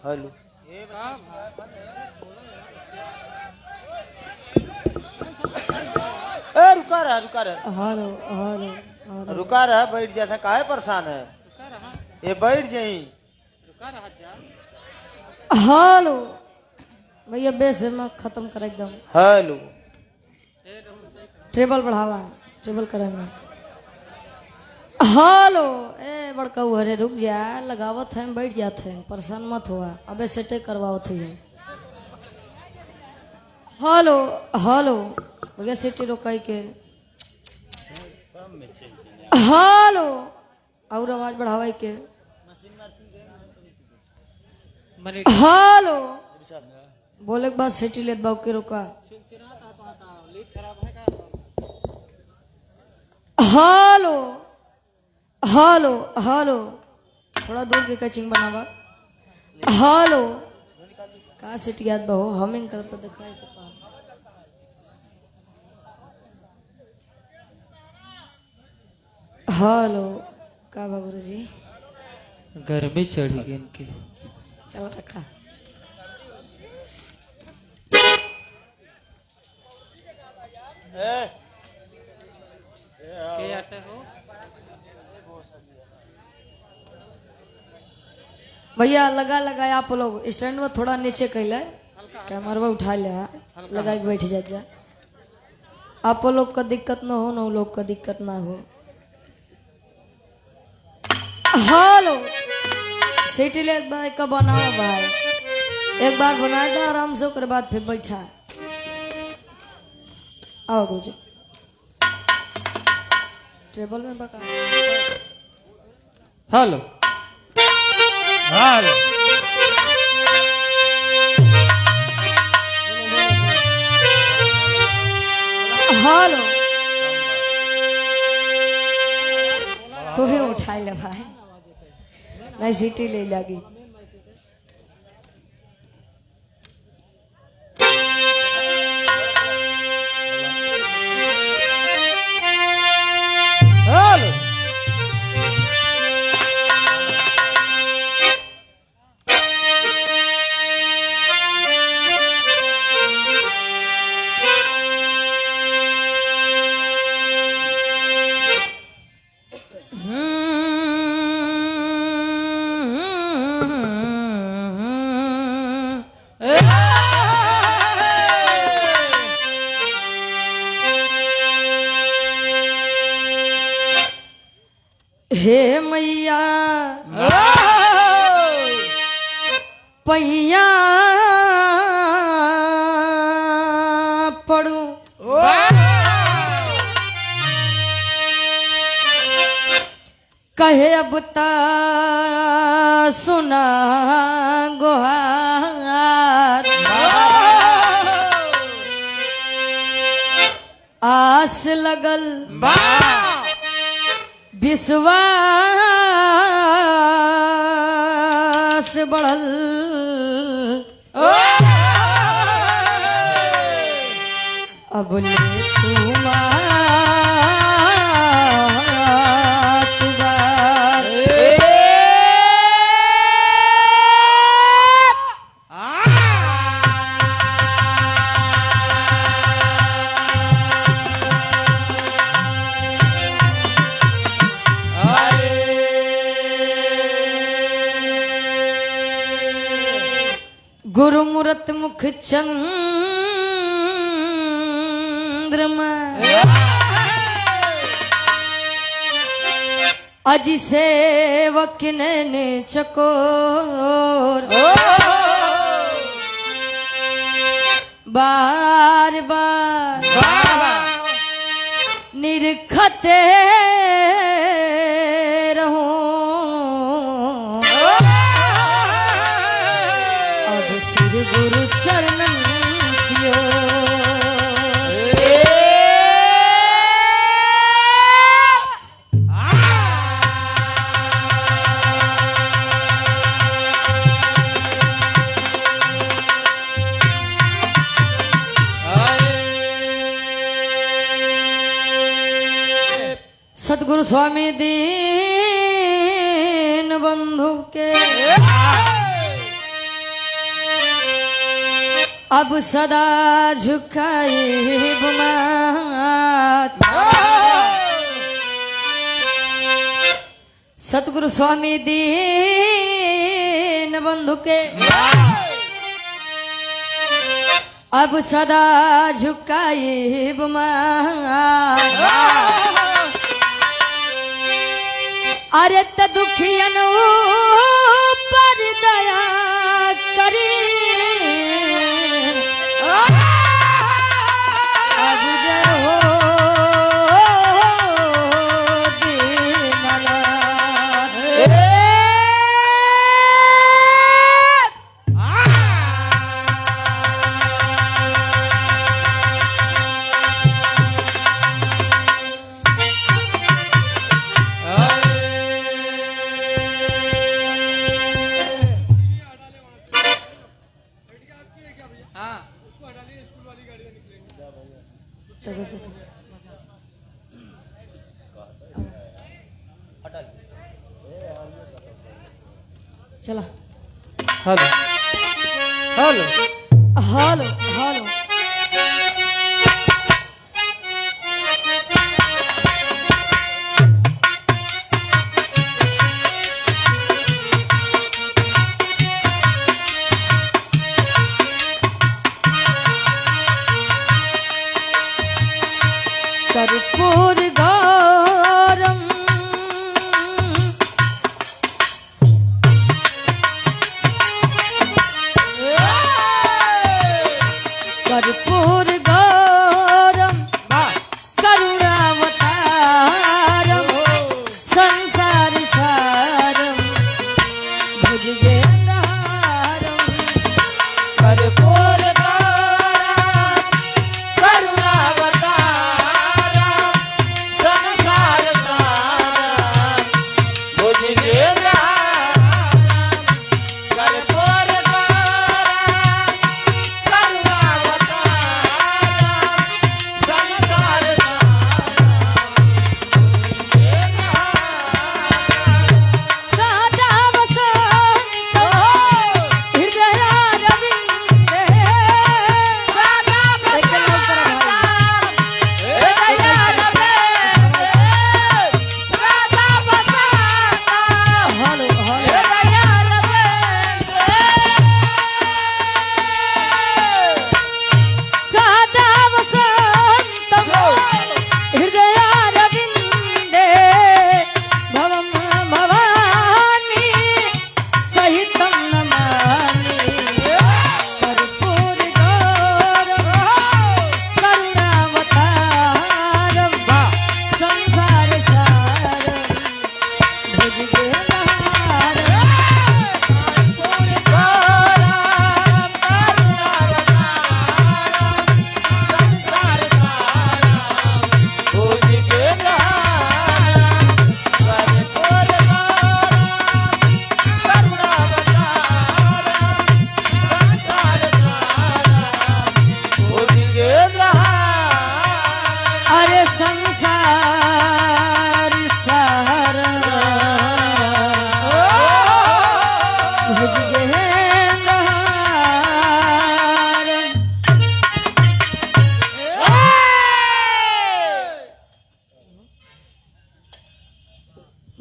Hello ए रुका रहा hello hello रुका रहा बैठ जाता काहे परेशान है ये बैठ जाई हेलो भैया बेस में खत्म कर एकदम। हेलो ट्रेबल बढ़ावा ट्रेबल करेंगे। हेलो ए बड़का हरे रुक जा लगावत है बैठ जाते हैं परेशान मत हुआ अबे सेटे करवाओ थी। हेलो हेलो भैया सेटे रोकाई के। हेलो और आवाज बढ़ावाई के। हेलो बोले के बाद सेटी लेत बाबू के रोका। हेलो हेलो हेलो थोड़ा दूर के कचिंग बनावा। हेलो का सेट याद बहो हमिंग कर तो दिखाई के पा। हेलो का बाबू जी गर्मी चढ़ी गई इनकी। चल रखा के आटे हो भैया लगा लगा आप लोग स्टैंड में थोड़ा नीचे कैले कैमरा उठा ले लगा के बैठ जा। आप लोग का दिक्कत ना हो ना लोग का दिक्कत ना हो। हेलो सीटी ले का बनाओ भाई एक बार बना दो आराम से ओकर बाद फिर बैठा आओ गुजो टेबल में बका। हेलो हेलो हेलो तो ही उठा ले भाई नहीं सीटी ले लगी। हेलो हे मैया पैया पड़ू कहे अब ता सुना गोहार आस लगल विश्वास बढ़ल अब ले गुरु मूरत मुख चंद्रमा अजी सेवक ने चकोर बार बार निरखते रहूं अब सिर गुरु चरणन कियो। सतगुरु स्वामी दीन बंधु के अब सदा झुकाए माथ। सतगुरु स्वामी दीन बंधु के अब सदा झुकाए माथ। अरे त दुखियन पर दया करी अब जय हो दीननाथ। चला हेलो हेलो हेलो हेलो कर्पूर गौरम कर्पूर गौरम करुणावतारम संसार सारम भुजगेन्द्रहारम। कर्पूर गौरम करुणावतारम संसार सारम भुजगेन्द्रहारम। कर्पूर सदा वसंत हृदयारविंदे हेलो हेलो सदा वसंत हृदयारविंदे भवम भवानी सहितं नमामि। कर्पूर गौरम करुणावतारम संसार सारम भुजगेन्द्रहारम। कर्पूर गौरम करुणावतारम संसार सारम अरे संसार सारम भुजगेन्द्रहारम।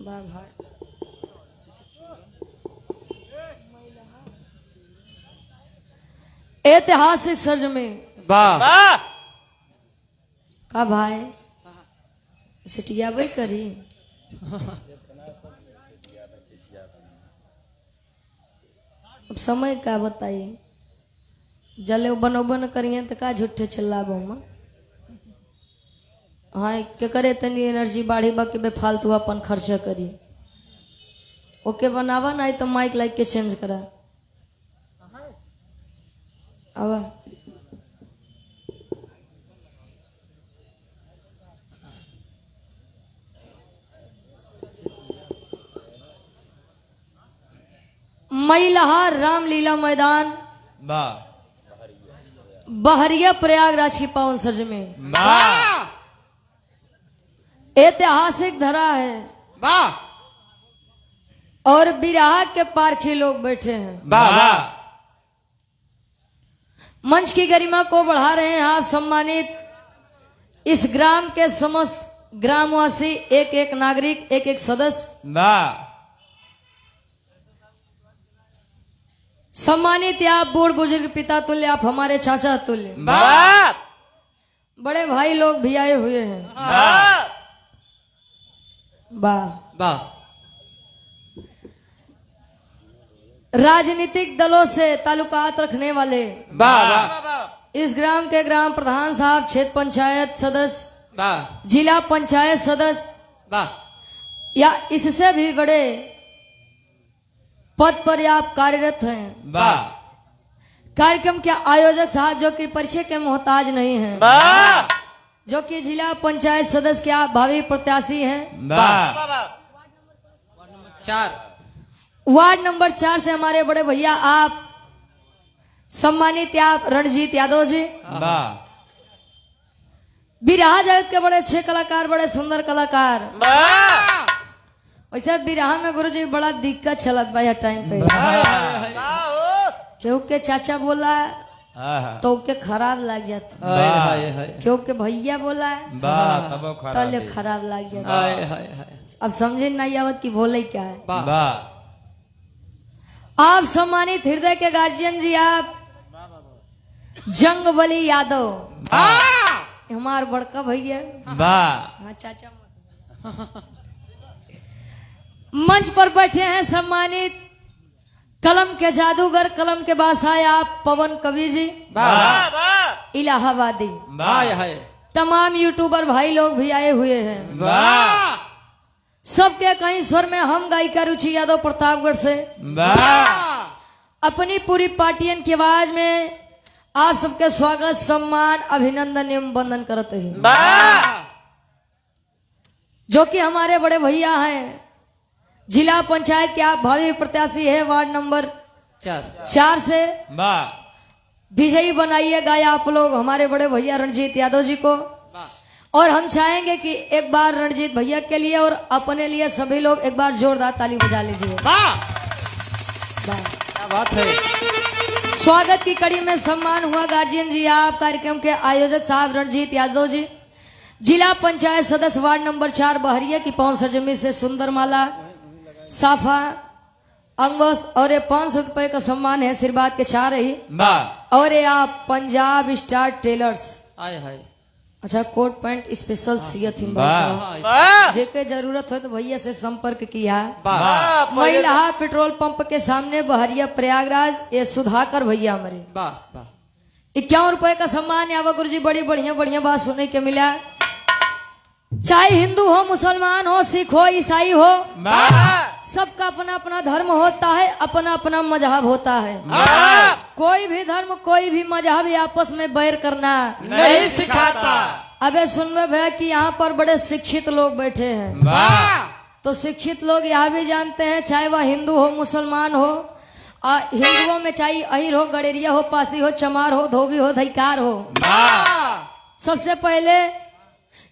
वाह भाई ऐतिहासिक सर्ज में वाह का भाई सिटिया भाई करी अब समय का बताइए जले बनोबन करिए तो का झूठे चिल्लाबो में। हाँ के करे तनी एनर्जी बाढ़ी बा के बेफालतू अपन खर्चा करी ओके बनावा नहीं तो माइक लाइक के चेंज करा आवा। मैलहार रामलीला मैदान बहरिया प्रयागराज की पावन सर्ज में ऐतिहासिक धरा है और बिरहा के पारखी लोग बैठे हैं। मंच की गरिमा को बढ़ा रहे हैं आप सम्मानित इस ग्राम के समस्त ग्रामवासी, एक एक नागरिक, एक एक सदस्य। वाह सम्मानित आप बूढ़ बुजुर्ग पिता तुल्य, आप हमारे चाचा तुल्य, वाह बड़े भाई लोग भी आए हुए हैं। वाह वाह। वाह। राजनीतिक दलों से ताल्लुकात रखने वाले वाह इस ग्राम के ग्राम प्रधान साहब, क्षेत्र पंचायत सदस्य, वाह। जिला पंचायत सदस्य वाह। या इससे भी बड़े पद पर आप कार्यरत हैं। वाह कार्यक्रम के आयोजक साहब जो कि परिचय के मोहताज नहीं हैं, वाह जो कि जिला पंचायत सदस्य के आप भावी प्रत्याशी हैं। वाह 4 वार्ड नंबर 4 से हमारे बड़े भैया आप सम्मानित आप रणजीत यादव जी, वाह बिरहा जगत के बड़े अच्छे कलाकार, बड़े सुंदर कलाकार। वाह वैसे बिरहा में गुरु जी बड़ा दिक्कत चलत भाई टाइम पे, क्योंकि चाचा बोला तो के खराब लग जाता, हाय हाय हाय क्योंकि भैया बोला तो ले खराब लग जाता। हाय हाय हाय। अब समझे नहीं आवत कि बोले क्या है। वाह आप सम्मानित हृदय के गार्जियन जी, आप जंगबली यादव, हमार बड़का भैया। वाह हाँ चाचा मंच पर बैठे हैं सम्मानित कलम के जादूगर, कलम के बादशाह आप पवन कवि जी, वाह इलाहाबादी। हाय हाय। तमाम यूट्यूबर भाई लोग भी आए हुए हैं। वाह सबके कहीं स्वर में हम गायिका रुचि यादव प्रतापगढ़ से वाह अपनी पूरी पार्टियन की आवाज में आप सबके स्वागत, सम्मान, अभिनंदन एवं वंदन करते हैं। वाह जो कि हमारे बड़े भैया हैं, जिला पंचायत के आप भावी प्रत्याशी है, वार्ड नंबर 4 से वाह विजयी बनाइएगा आप लोग हमारे बड़े भैया रणजीत यादव जी को। और हम चाहेंगे कि एक बार रणजीत भैया के लिए और अपने लिए सभी लोग एक बार जोरदार ताली बजा लीजिए। वाह। क्या बात है। स्वागत की कड़ी में सम्मान हुआ गार्जियन जी, आप कार्यक्रम के आयोजक साहब रणजीत यादव जी, जिला पंचायत सदस्य वार्ड नंबर 4 बहरिया की पवन सरजमी से सुंदर माला, साफा, अंगोस और ये 500 रुपए का सम्मान है, आशीर्वाद के चाह रही। वाह और ये आप पंजाब स्टार टेलर्स, हाय हाय। अच्छा कोट पैंट स्पेशल सियत हिंद वाह जेके जरूरत हो तो भैया से संपर्क किया। वाह महिला पेट्रोल पंप के सामने बहरिया प्रयागराज, ये सुधाकर भैया हमारे। वाह वाह। 51 रुपए का सम्मान है। गुरु जी बड़ी बढ़िया बढ़िया बात सुनने के मिला, चाहे हिंदू हो, मुसलमान हो, सिख हो, ईसाई हो, सबका अपना अपना धर्म होता है, अपना अपना मजहब होता है। कोई भी धर्म, कोई भी मजहब आपस में बैर करना नहीं सिखाता। अबे सुन में भैया कि यहाँ पर बड़े शिक्षित लोग बैठे हैं, तो शिक्षित लोग यहाँ भी जानते हैं, चाहे वह हिंदू हो, मुसलमान हो, हिंदुओं में चाहे अहिर हो, गडेरिया हो, पासी हो, चमार हो, धोबी हो, धैकार हो, सबसे पहले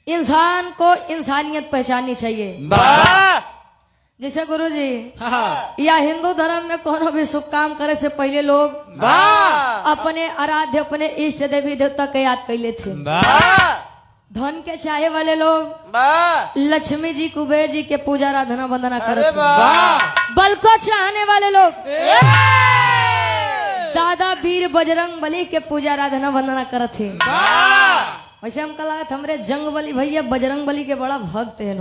इंसान को इंसानियत पहचाननी चाहिए। जैसे गुरु जी या हिंदू धर्म में कोनो भी शुभ काम करे से पहले लोग अपने आराध्य, अपने इष्ट देवी देवता के याद कैले थे। धन के चाहे वाले लोग लक्ष्मी जी, कुबेर जी के पूजा आराधना वंदना करते थे। बल को चाहने वाले लोग दादा वीर बजरंग बली के पूजा आराधना वंदना करते थे। वैसे हमको लगा था हमरे जंग बली भैया बजरंग बली के बड़ा भक्त है।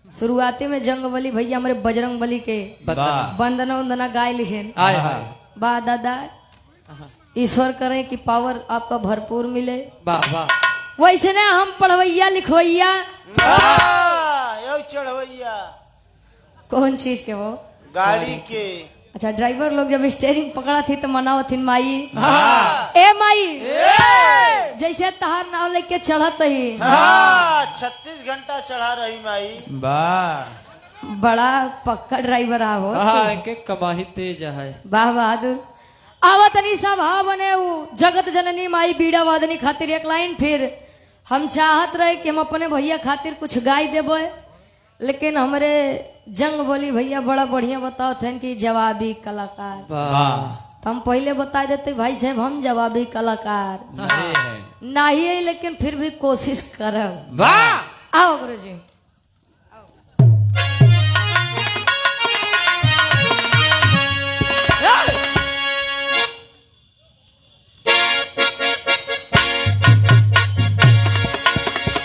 शुरुआती में जंग बली भैया हमारे बजरंग बली के वंदना वंदना गाय लिखे। बा दादा ईश्वर करे कि पावर आपका भरपूर मिले। वैसे ना हम पढ़वैया लिखवैया चढ़वैया कौन चीज के वो गाड़ी के। अच्छा ड्राइवर लोग जब स्टेयरिंग पकड़ा थी तो मनावथिन माई, ए माई जैसे तहार नाव लेके चढ़त ही 36 घंटा चढ़ा रही माई। बड़ा पक्का ड्राइवर आवो। के कमाही तेज है। वाह बहादुर। आवतनी सब हा बने जगत जननी माई बीड़ा वादनी खातिर एक लाइन। फिर हम चाहत रहे कि हम अपने भैया खातिर कुछ गाय देबे, लेकिन हमरे जंग बोली भैया बड़ा बढ़िया बताओ थे कि जवाबी कलाकार। तो हम पहले बता देते भाई साहब हम जवाबी कलाकार नहीं है। नहीं है, लेकिन फिर भी कोशिश करब। वाह आओ गुरुजी।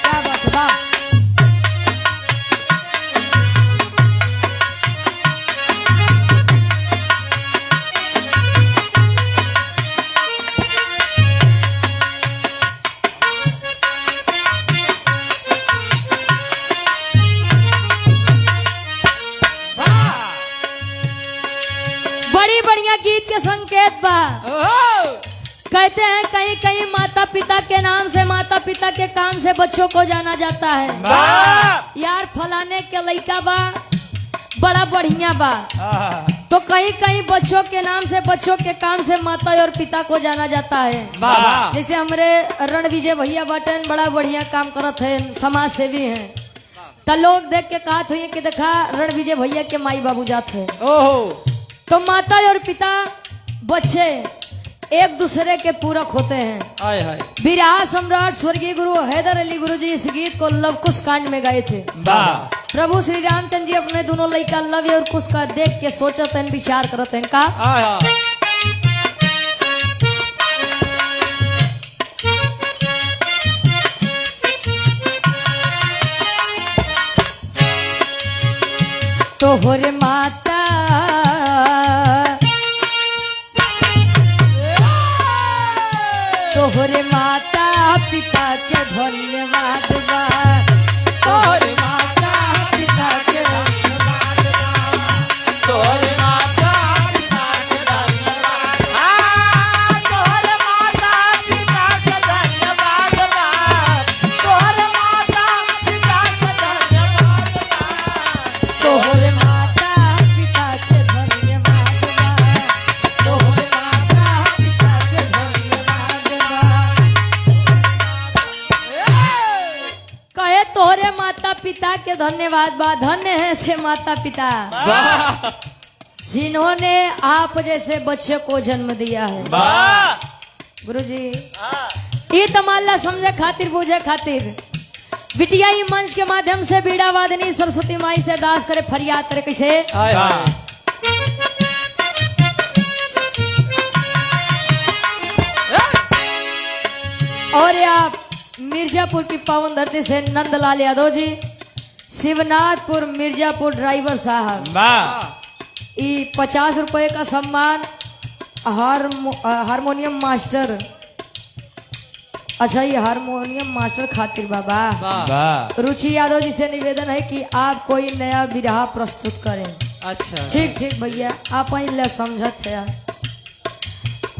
क्या बात है, वाह। बड़ी बढ़िया गीत के संकेत बा। कहते हैं कहीं कहीं माता पिता के नाम से, माता पिता के काम से बच्चों को जाना जाता है। यार फलाने के लड़का बा बड़ा बढ़िया बा, तो कहीं कहीं बच्चों के नाम से, बच्चों के काम से माता और पिता को जाना जाता है। जैसे हमारे रणविजय भैया बाटन बड़ा बढ़िया काम करत है, समाज सेवी हैं। तो लोग देख के कहते हुए कि देखा रणविजय भैया के माई बाबू जाते हैं। तो माता और पिता बच्चे एक दूसरे के पूरक होते हैं। हाय हाय बिरहा सम्राट स्वर्गीय गुरु हैदर अली गुरु जी इस गीत को लव कुश कांड में गाए थे। प्रभु श्री रामचंद्र जी अपने दोनों लड़का लव और कुश का देख के सोचते हैं, विचार करते हैं का हाय हाय तोहरे माता तोहरे माता पिता के धन्यवाद बा। तोहरे माता पिता के धन्यवाद बा। तोरे माता पिता के धन्यवाद। तोरे माता पिता के धन्यवाद बा। तोरे माता पिता के धन्यवाद बा। तोहरे माता पिता के धन्यवाद बा। तोहरे माता पिता के धन्यवाद बा। कहे तोहरे माता पिता के धन्यवाद बा। धन्य है से माता पिता जिन्होंने आप जैसे बच्चे को जन्म दिया है। गुरुजी ये तमाल्ला समझे खातिर, बूझे खातिर बिटिया ई मंच के माध्यम से बीड़ा वादनी सरस्वती माई से अरदास करे, फरियाद करे। कैसे हाय हाय और आप मिर्जापुर की पावन धरती से नंदलाल यादव जी, शिवनाथपुर मिर्जापुर ड्राइवर साहब, ये 50 रुपए का सम्मान हारमोनियम मास्टर। अच्छा ये हारमोनियम मास्टर खातिर बाबा रुचि यादव जी से निवेदन है कि आप कोई नया बिरहा प्रस्तुत करें। अच्छा ठीक ठीक भैया आप ले समझत है।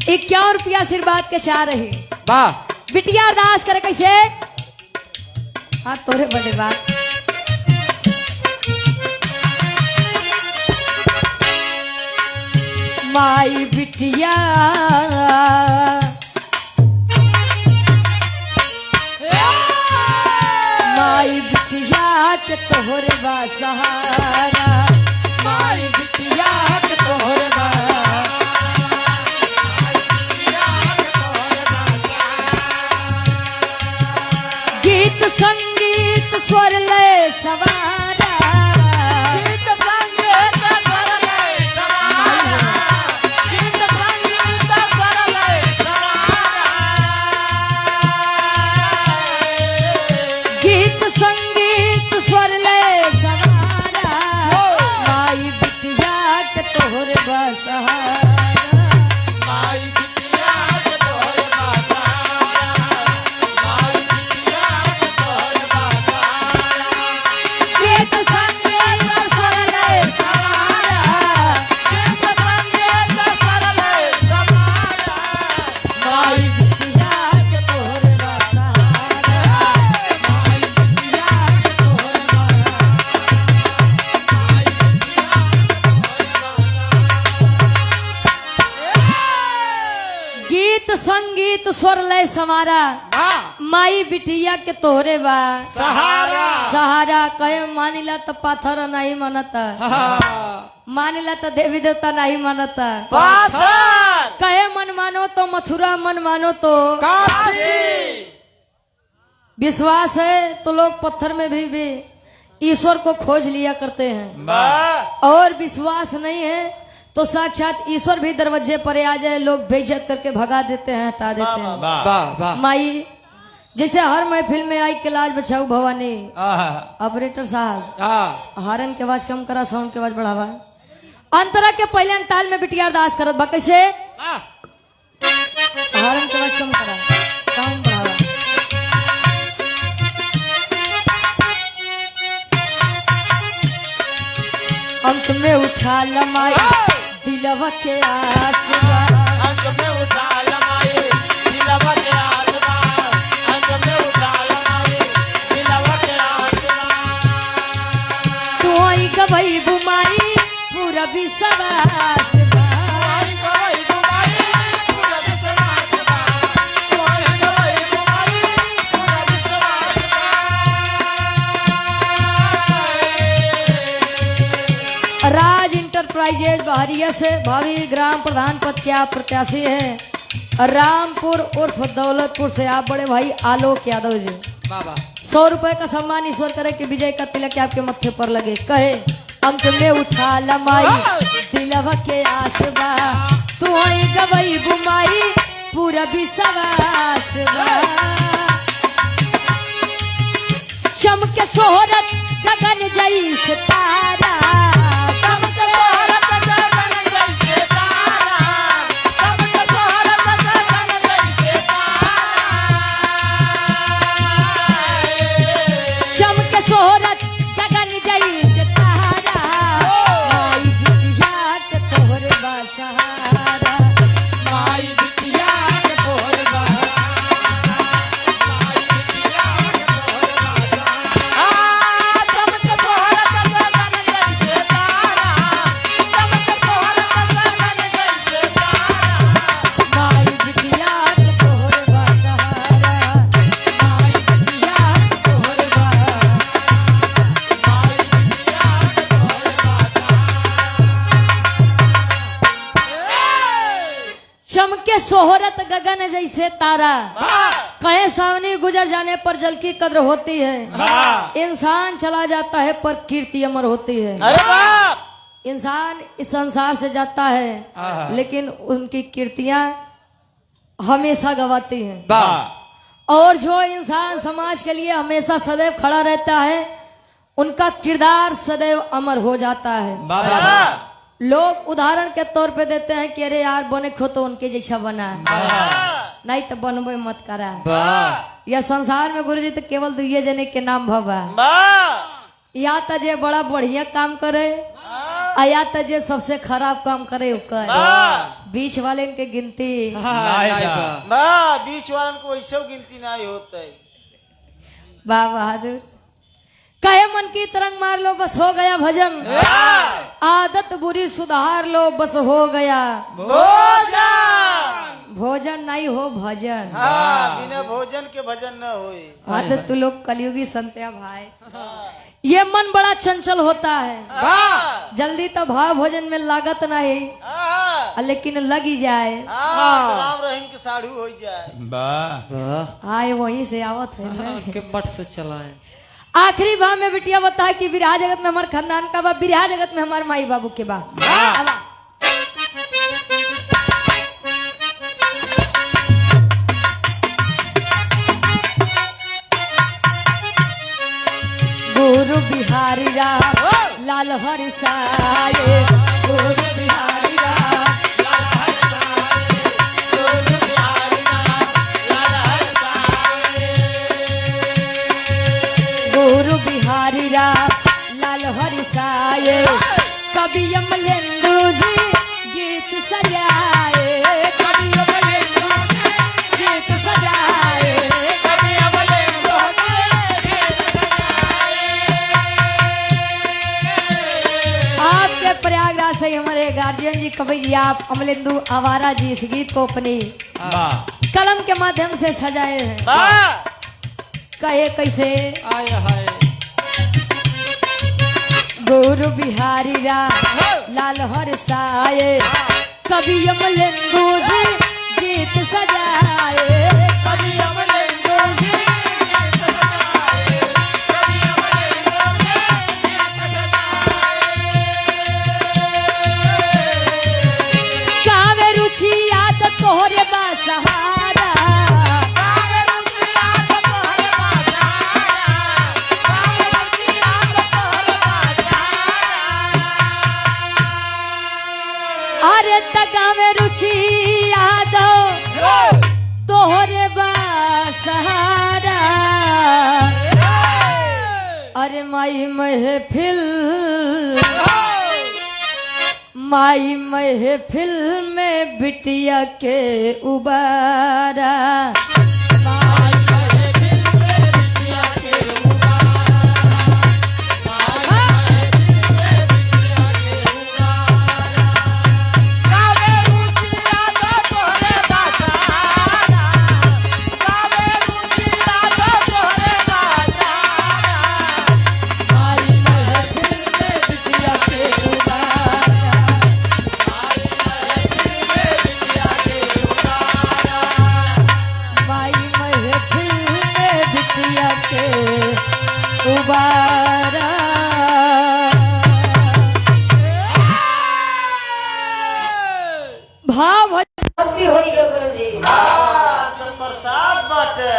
51 रुपया आशीर्वाद के चाह रही वाह बिटिया अरदास करे। कैसे हाँ तोरे बड़े बात माई बिटिया माई बिटिया के तोहरे बा सहारा। माई बिटिया के तोहरे बा गीत संगीत स्वर लय सवारा। गीत संगीत स्वर लय सवारा। गीत संगीत स्वर लय सवारा। गीत संगीत स्वर लय सवारा। माई बिटिया के तोहरे बा सहारा। माई बिटिया के तोरे माता। माई बिटिया के तोरे माता। गीत ईश्वर लय समारा माई बिटिया के तोहरे बा सहारा कहे मानिला तो पाथर नहीं मानता मानिला तो देवी देवता नहीं मानता कहे मन मानो तो मथुरा मन मानो तो विश्वास है तो लोग पत्थर में भी ईश्वर को खोज लिया करते हैं और विश्वास नहीं है तो साक्षात ईश्वर भी दरवाजे पर आ जाए लोग बेइज्जत करके भगा देते हैं हटा देते हैं वाह वाह माई जैसे हर महफिल में आई के लाज बचाऊ भवानी ऑपरेटर साहब हारन के आवाज कम करा साउंड के आवाज बढ़ावा अंतरा के पहले अंताल में बिटिया अरदास करत बा कैसे हारन के आवाज कम करा साउंड बढ़ावा अंत में उठा लमाई दिलवा के आसवा अंत में उठा लमाई दिलवा के आसमान अंत में उठा लमाई दिलवा के आसमान तू आई गवई बुमाई पूरा विश्वास बा आई गई तुम्हारी पूरा विश्वास बा आई गई तुम्हारी पूरा विश्वास बा राज इंटरप्राइजेज बहरिया से भावी ग्राम प्रधान पद के आप प्रत्याशी हैं रामपुर उर्फ दौलतपुर से आप बड़े भाई आलोक यादव जी वाह 100 रुपए का सम्मान ईश्वर करे कि विजय का तिलक आपके मत्थे पर लगे कहे अंत में उठा लमाई दिलवा के आसबा तू आई गवई बुमाई पूरा विश्वास बा चमके सोहरत गगन जैसे तारा चमके भारत गगन जैसे तारा चमके भारत गगन जैसे चमके सोहरत गगन जैसे तारा माई बिटिया के तोहर बा सहारा माई बिटिया के तोहर बा चमके भारत गगन जैसे तारा चमके भारत गगन जैसे तारा माई बिटिया के तोहर बा सहारा माई बिटिया के तोहर बा चमके सोहरत गगन जैसे तारा कहे सावनी गुजर जाने पर जल की कद्र होती है इंसान चला जाता है पर कीर्ति अमर होती है अरे बाप इंसान इस संसार से जाता है लेकिन उनकी कीर्तियां हमेशा गवाती हैं वाह और जो इंसान समाज के लिए हमेशा सदैव खड़ा रहता है उनका किरदार सदैव अमर हो जाता है वाह लोग उदाहरण के तौर पे देते हैं कि अरे यार बने खो तो उनके जैसा बना नहीं तो बनबे मत करा वाह यह संसार में गुरुजी तो केवल दुइये जने के नाम भवा या तो जे बड़ा बढ़िया काम करे आ या तो जे सबसे खराब काम करे ओकर बीच वाले इनके गिनती बीच वालन को वैसे गिनती नहीं होता है वाह बहादुर कहे मन की तरंग मार लो बस हो गया भजन आदत बुरी सुधार लो बस हो गया भोजन नहीं हो भजन बिना भोजन के भजन न होए आदत तू लोग कलयुगी संत्या भाई ये मन बड़ा चंचल होता है जल्दी तो भाव भोजन में लागत नहीं लेकिन लग ही जाए राम रहीम के साढ़ू हो जाए वाह आए वहीं से आवत है ना। के मठ से चलाए आखिरी भाव में बिटिया बता है कि विराह जगत में हमारे खानदान का बा विराह जगत में हमारे माई बाबू के बा अब गुरु बिहारी राम लाल हरि साये गुरु बिहारी राम गुरु बिहारी राम लाल हरि साये कवि अमलेंदु जी गीत सजाए कवि अमलेंदु जी गीत सजाए कभी अमलेंदु जी गीत सजाए। आपके प्रयागराज से हमारे गार्जियन जी कवि जी आप अमलेंदु आवारा जी इस गीत को अपनी वाह कलम के माध्यम से सजाए हैं। वाह कहे कैसे आय हाय गुरु बिहारी रा लाल हर साए कभी अमलेंदु जी गीत सजाए कभी अमलेंदु जी कावे रुचि याद तोहरे बा सहारा अरे तगावे रुचि याद तोहरे बा सहारा अरे माई महफिल में बिटिया के उबारा उबारा भाव भक्ति होई गो गुरुजी तो प्रसाद बाटे।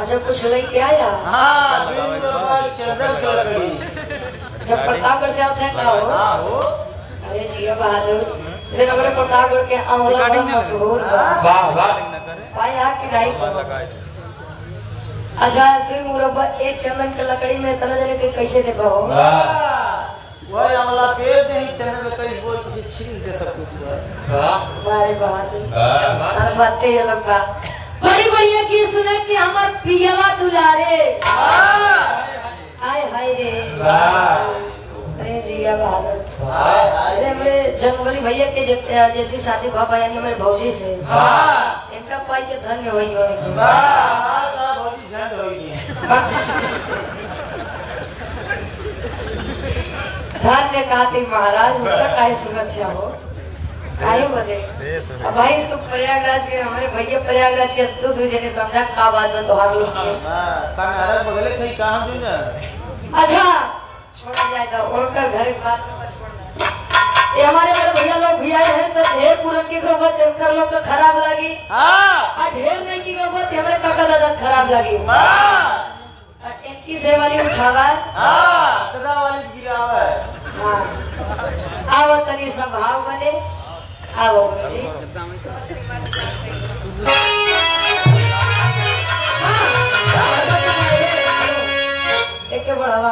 अच्छा कुछ लेके आया हाँ दिन बाबा चंदन की लकड़ी। जब प्रतापगढ़ से आते हैं का हो हाँ हो अरे जी बहादुर से नगरे प्रतापगढ़ के आंवला बड़ा मशहूर वाह वाह पाया कि नहीं अच्छा तुम मुरब्बा एक चंदन के लकड़ी में इतना जले के कैसे देखो वो अमला पेड़ दे ही चंदन में कई बोल किसी छील दे सब कुछ। बारे बहादुर हर बातें ये लोग का बड़ी बढ़िया की सुने कि हमार पियला दुलारे आय हाय रे अरे जिया बहादुर अरे हमरे जंगली भैया के जैसी शादी बाबा यानी हमारे भौजी से इनका पाई के धन्य होई होई धन्य कहती महाराज उनका काहे सुनत है हो काहे बदे अब भाई तू प्रयागराज के हमारे भैया प्रयागराज के तू तुझे नहीं समझा का बात में तोहार लोग के कांगारा बगले कहीं काम जो ना अच्छा छोड़ा जाए तो उनकर घर की बात में मत छोड़ना ये हमारे बड़े भैया लोग भी आए हैं तो ढेर पूरन की गोबर देखकर लोग को खराब लगी और ढेर नहीं की गोबर हमारे काका दादा खराब लगी इनकी से वाली उठावा दादा वाली गिरावा हाँ आओ तनी स्वभाव बने आओ जी एक के बढ़ावा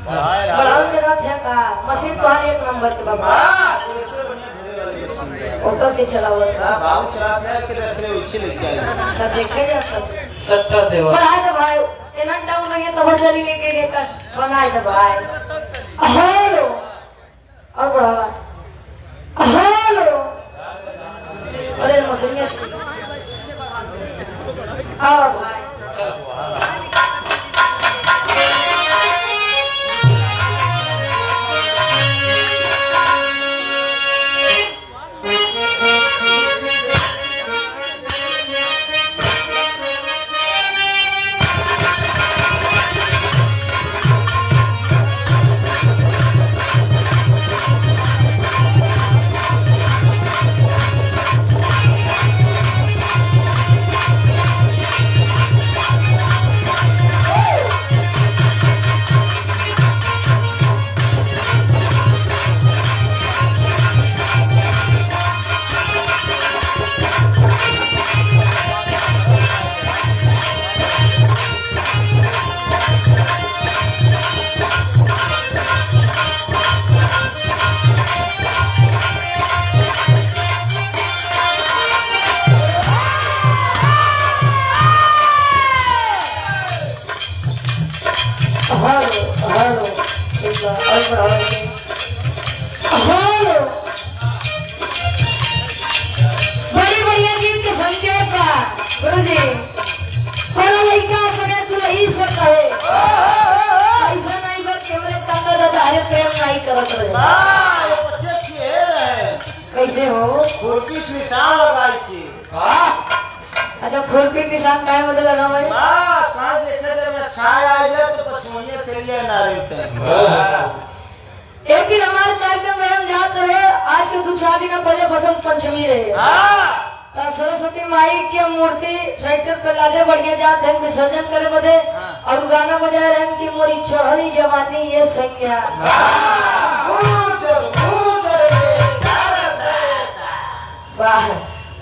बढ़ावा के नाथ है का मशीन तुम्हारे एक नंबर के बाबा ऊपर के चलावत बाबू चलाते हैं कि रख ले उसी लेके आए सब देखे जाता सट्टा देवा बढ़ाए तो भाई इतना टाउन नहीं है तो बचली लेके लेकर बनाए तो भाई हेलो और बढ़ावा हेलो अरे मशीन और भाई बड़ी बढ़िया गीत के संकेत बा छाया में लगा भाई। कहाँ देखे थे मैं छाया आ जाए तो पछुइया चलिए नारियल एक दिन हमारे कार्यक्रम में हम जाते रहे, आज के 2-4 दिन पहले बसंत पंचमी रहे। तो सरस्वती माई की मूर्ति ट्रैक्टर पे लादे बढ़िया जाते हैं विसर्जन करे बदे, और गाना बजा रहे हैं कि मोरी चढ़ी जवानी ये संज्ञा। वाह।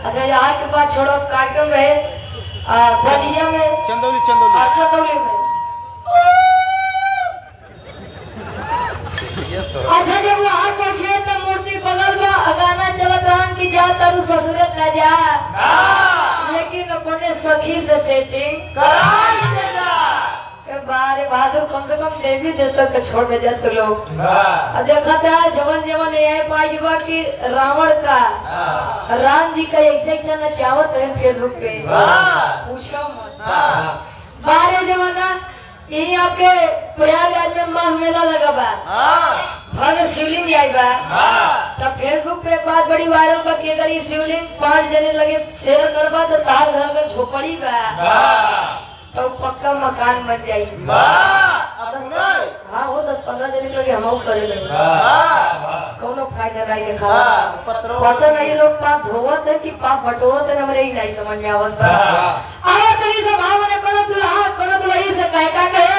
अच्छा यहाँ के बाद छोड़ो, कार्यक्रम रहे बलिया में, चंदौली चंदौली में। अच्छा जब वहाँ पहुँचे तो मूर्ति बगल में गाना चलत रहा कि जा तारू ससुरे न जा, लेकिन अपने सखी से सेटिंग बारे बहादुर कम से कम देवी देवता के छोड़ दे जाते लोग। अब देखा था जवन यही पाई बा कि रावण का राम जी का ऐसे नचावत है फेसबुक पे, पूछो मत। बारे जमाना यही आपके प्रयागराज में माघ मेला लगा बा, भव्य शिवलिंग आई बा। तब फेसबुक पे एक बात बड़ी वायरल बा कि अगर ये शिवलिंग 5 जने लगे शेर करवा तो तार घर में झोपड़ी बा तो पक्का मकान बन जाई। हाँ वो 10-15 जने लगे हम करे लगे, कोनो फायदा नहीं के खा पता नहीं लोग पाप धोवत है कि पाप बटोरत है, हमारे ही नहीं समझ में आवत बा। आओ तनी से भाव ने करो दुल्ही से कह का कहे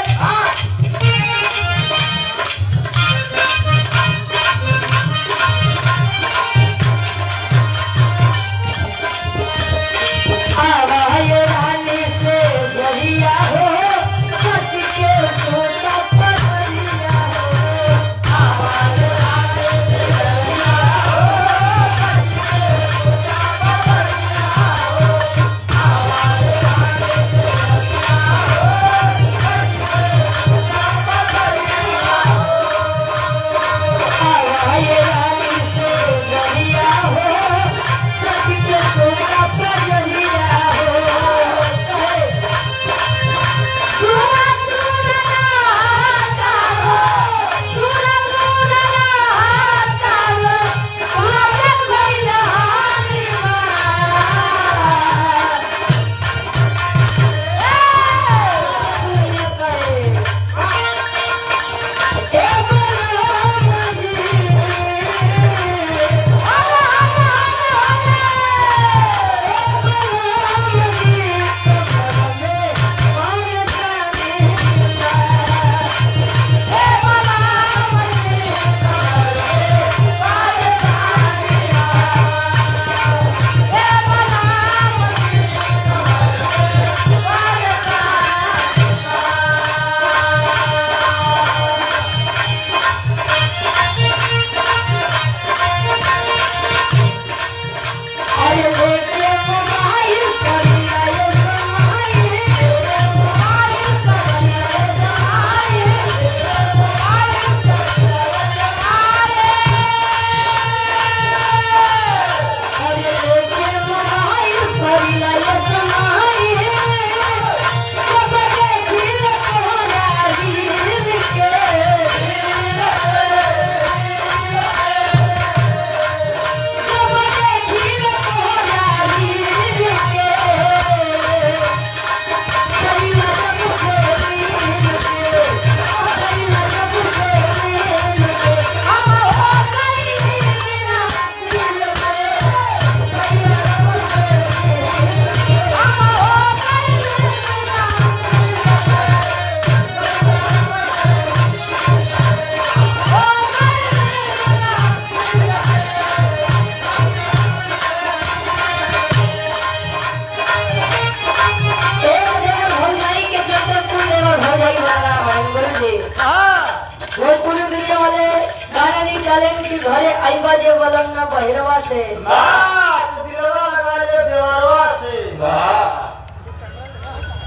घरे आईबा जे वलन ना बहिरवा से दिलवा लगा ले देवरवा से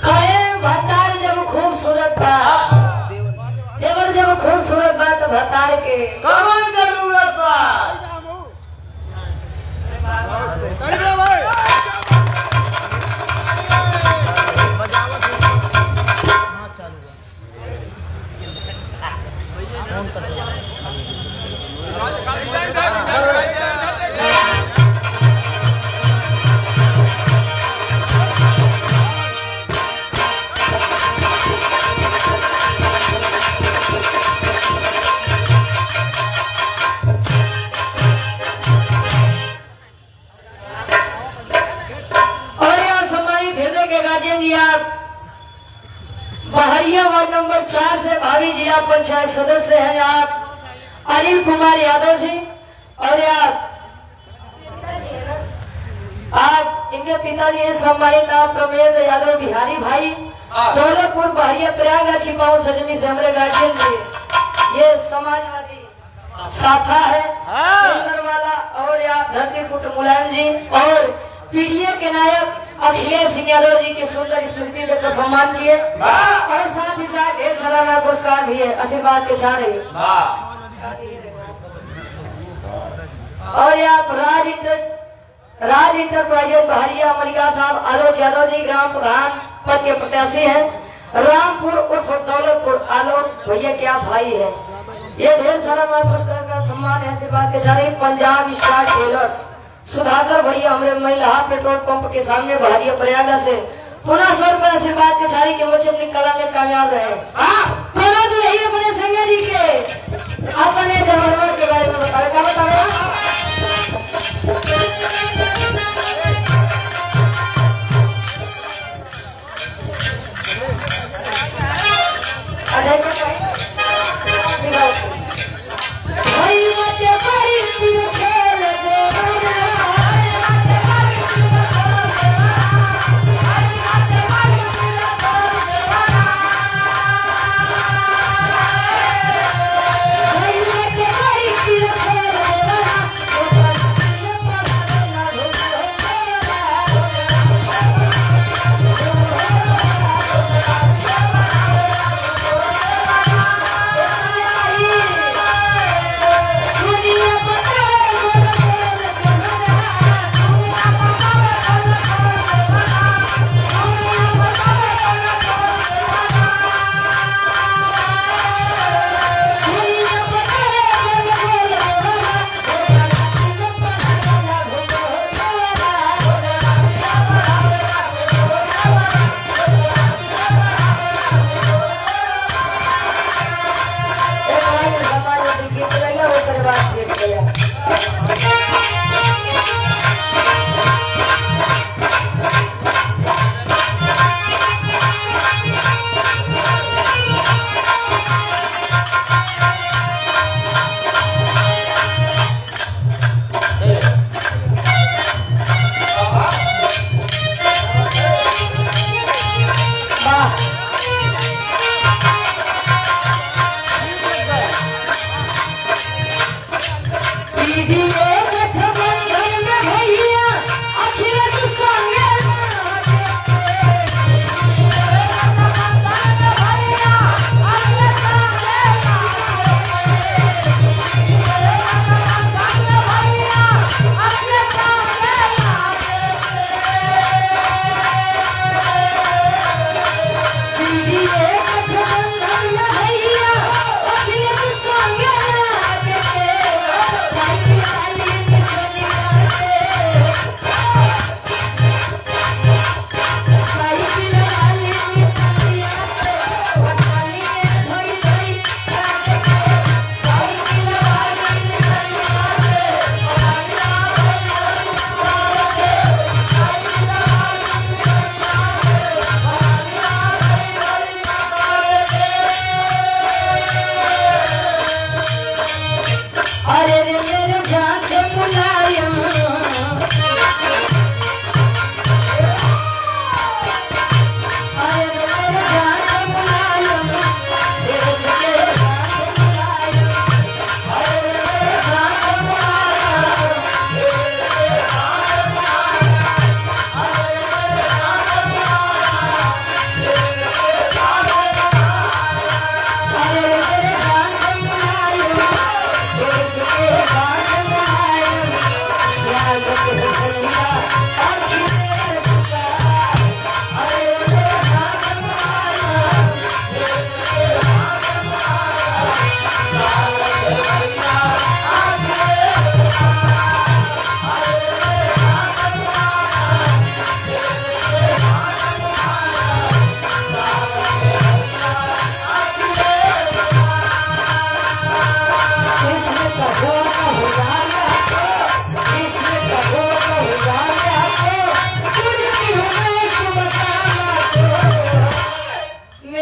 कहे भतार जब खूबसूरत बा, देवर जब खूबसूरत बा तो भतार के कौन जरूरत बा। बहरिया वार्ड नंबर 4 से भाभी जिला पंचायत सदस्य हैं आप अनिल कुमार यादव जी, और आप इनके पिताजी हैं सम्मानित आप प्रमेद यादव बिहारी भाई, दौलतपुर बहरिया प्रयागराज की पावन सजनी से हमारे गार्जियन जी, ये समाजवादी साफा है सुंदर वाला, और आप धरती पुत्र मुलायम जी, और पीडीए के नायक अखिलेश सिंह यादव जी की सुंदर स्मृति देकर सम्मान किए, और साथ ही साथ ढेर सारा पुरस्कार भी है आशीर्वाद के छाने। और आप राज इंटरप्राइजेज बहरिया मलिका साहब आलोक यादव जी ग्राम प्रधान पद के प्रत्याशी हैं, रामपुर उर्फ दौलतपुर आलोक भैया के आप भाई हैं। ये ढेर सारा पुरस्कार का सम्मान है आशीर्वाद के छाने। पंजाब स्टार टेलर्स सुधाकर भैया हमारे महिला पेट्रोल पंप के सामने बहरिया प्रयागराज से पुनः 100 रुपए आशीर्वाद के छाने के बच्चे अपनी कला में कामयाब रहे। थोड़ा तो रही अपने संजय जी के अपने जवानों के बारे में बताए, क्या बताए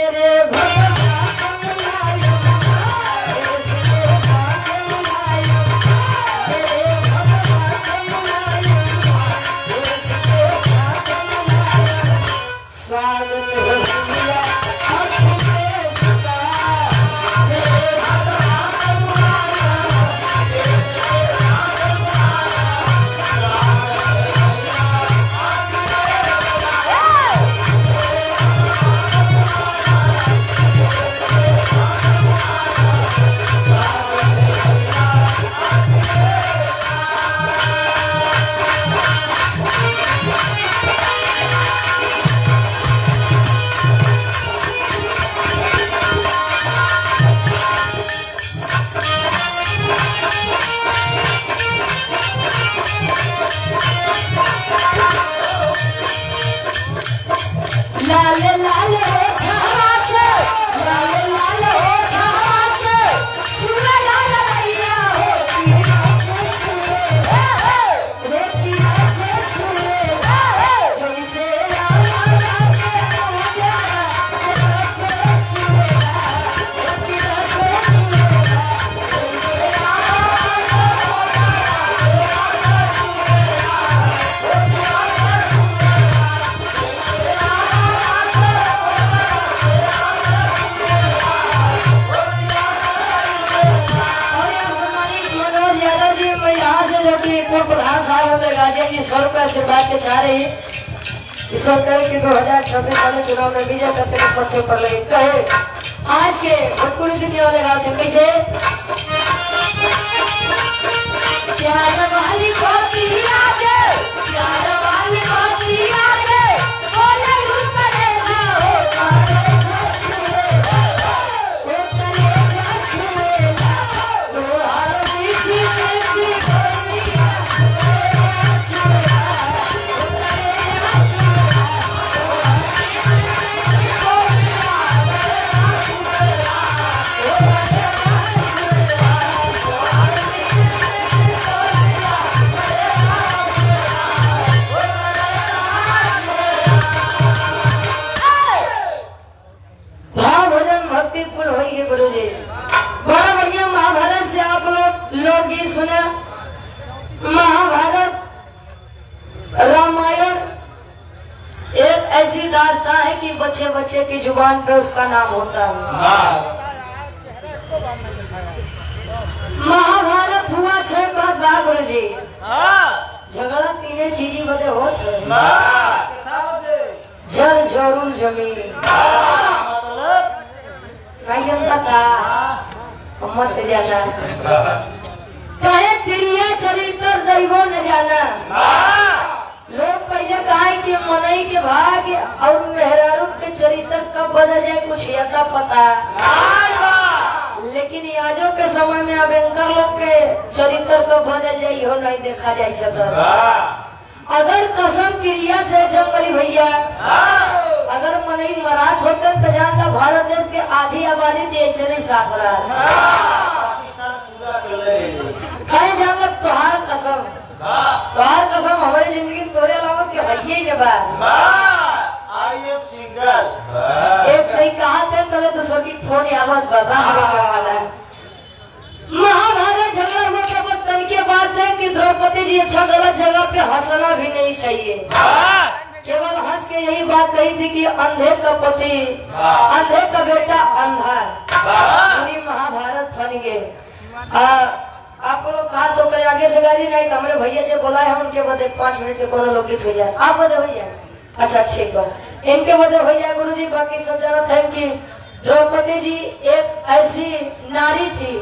मेरे भगवान कमलायो, इसके साथ मिलायो, मेरे भगवान कमलायो, इसके साथ मिलायो। स्वागत हो सिया आपके पिता, मेरे भगवान कमलायो, लाल लाल हो घास, लाल लाल हो घास, सुना लाल भैया हो तीरा से छुए, रोटिया से छुए, जैसे रामा के पूजा, जरा से छुए, रोटिया से छुए, जैसे बातें चाह रही ईश्वर करे कि 2026 वाले चुनाव में विजय करते हुए पत्ते पर लगे कहे आज के भोजपुरी दुनिया वाले गाँव थे कैसे प्यार वाली बाती आगे, प्यार वाली बाती आगे, बोले करेगा हो करेगा छुएगा, हो करेगा छुएगा, तो हर मीठी मीठी बोलियां छुएगा छुएगा, हो करेगा छुएगा, तो हर मीठी मीठी बोलियां छुएगा छुएगा, हो करेगा छुएगा, तो हर मीठी मीठी बोलियां भाव भजन भक्ति पूर्ण होइए गुरु जी। बड़ा बढ़िया महाभारत से आप लोग गीत सुना। महाभारत रामायण एक ऐसी दास्तां है कि बच्चे बच्चे की जुबान पे उसका नाम होता है। महाभारत हुआ 6 बार गुरु जी। झगड़ा तीने चीजी बदे होत है, जल जरूर जमीन नहीं जनता का मत जाना, कहे तिरिया चरित्र दैवो न जाना। लोग पहले कहा कि मनई के भाग और मेहरारू के चरित्र कब बदल जाए कुछ यता पता, लेकिन आजो के समय में अब एंकर लोग के चरित्र कब बदल जाए हो नहीं देखा जा सकता। अगर कसम क्रिया से जंगली भैया अगर मनई मराठ होते तो जान ला भारत देश के आधी आबादी ऐसे नहीं साफ रहा। कहे जान ला तुहार कसम हमारी जिंदगी तोरे अलावा के है ही बा। एक सही कहा थे तले तो सभी फोन आवत बाबा वाला। महाभारत झगड़ा हुआ के बस तन के बाद से कि द्रौपदी जी अच्छा गलत जगह पे हंसना भी नहीं चाहिए। केवल हंस के यही बात कही थी कि अंधे का पति अंधे का बेटा अंधा। पूरी महाभारत फन गए। आप लोग कहा तो करे आगे से गाड़ी नहीं, हमारे भैया से बोला है उनके बदले 5 मिनट के कोनो लोग गीत हो जाए, आप बदे हो जाए। अच्छा ठीक है, इनके बदले हो जाए गुरु जी। बाकी सब जानते हैं कि द्रौपदी जी एक ऐसी नारी थी